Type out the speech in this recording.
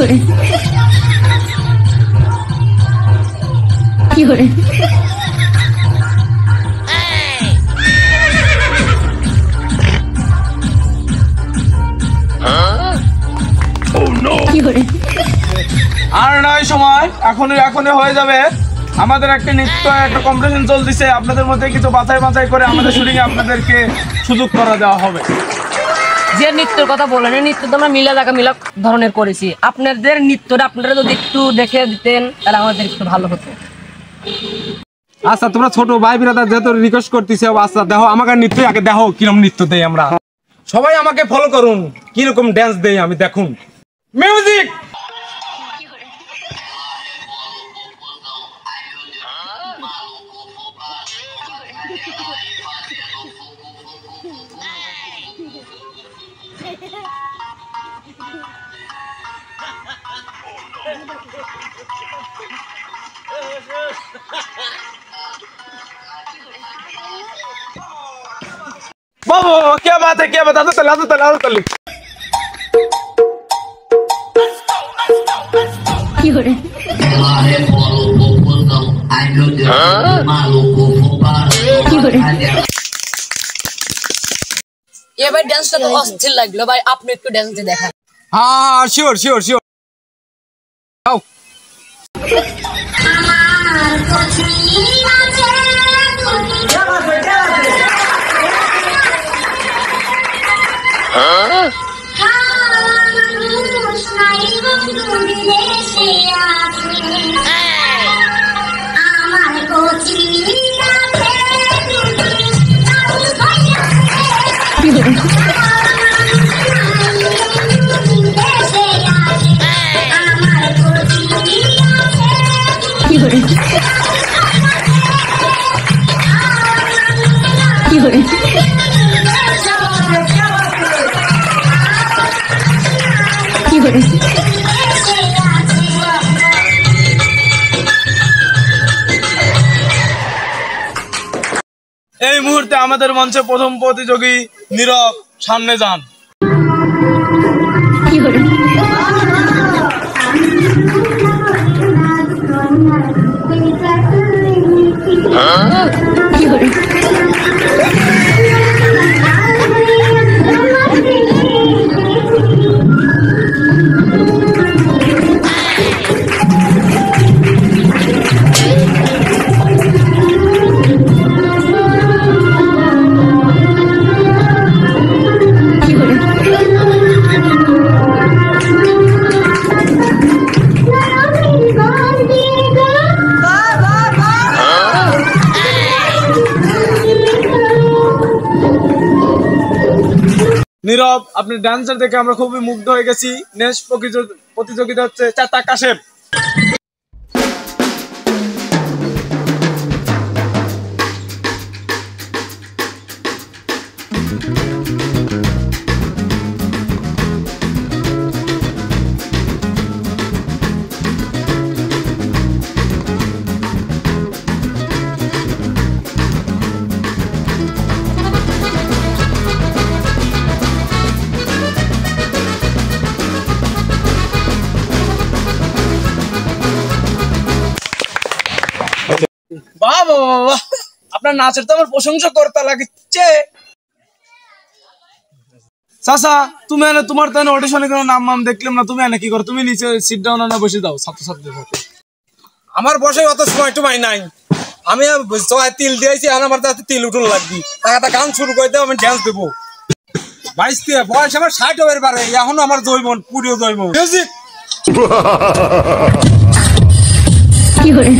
আর নয় সময় এখনই হয়ে যাবে। আমাদের একটা নৃত্য একটা কম্পিটিশন চলতেছে, আপনাদের মধ্যে কিছু বাছাই করে আমাদের শুটিং এ আপনাদেরকে সুযোগ করে দেওয়া হবে। যে নৃত্যের কথা বলেন, নৃত্য তো আমরা মিলা ধরনের করেছি। আপনাদের নৃত্যটা আপনারা যদি একটু দেখে দিতেন তাহলে আমাদের একটু ভালো হতো। আচ্ছা, তোমরা ছোট ভাই বিরাদার যেহেতু রিকোয়েস্ট করতেছে, আচ্ছা দেখো আমাকে নৃত্য আগে দেখো কিরকম নৃত্য দেই আমরা। সবাই আমাকে ফলো করুন, কিরকম ড্যান্স দেই আমি দেখুন। মিউজিক। बाबू क्या बात है, क्या बता दो, चला दो चला दो चल। ये भाई डांस तो अस्थिर लगलो भाई, आपने একটু ডান্স দিয়ে দেখা। हाँ श्योर श्योर श्योर। आओ এই মুহূর্তে আমাদের মঞ্চে প্রথম প্রতিযোগী নীরব, সামনে যান। নীরব, আপনি ডান্সার দেখে আমরা খুবই মুগ্ধ হয়ে গেছি। নেক্সট প্রতিযোগিতা হচ্ছে চাতা কাশেপ। বাহ বাহ বাহ, আপনার নাচের তো আমার প্রশংসা করতে লাগছে। চাচা, তুমি এনে তোমার তো অডিশনে কোনো নাম দেখলাম না, তুমি এনে কি করো? তুমি নিচে সিট ডাউন না বসে দাও ছাত্রছাত্রীদের সাথে। আমার বসে অত সময় টুমাই নাই, আমি তিল দিয়েছি, আমার তাতে তিল উঠুন লাগবি। তাকে গান শুরু করে দেবো, আমি ড্যান্স দেবো। বয়স আমার 60 হয়ে পারে, এখনো আমার জৈবন পুরো জৈবন। মিউজিক। কি করে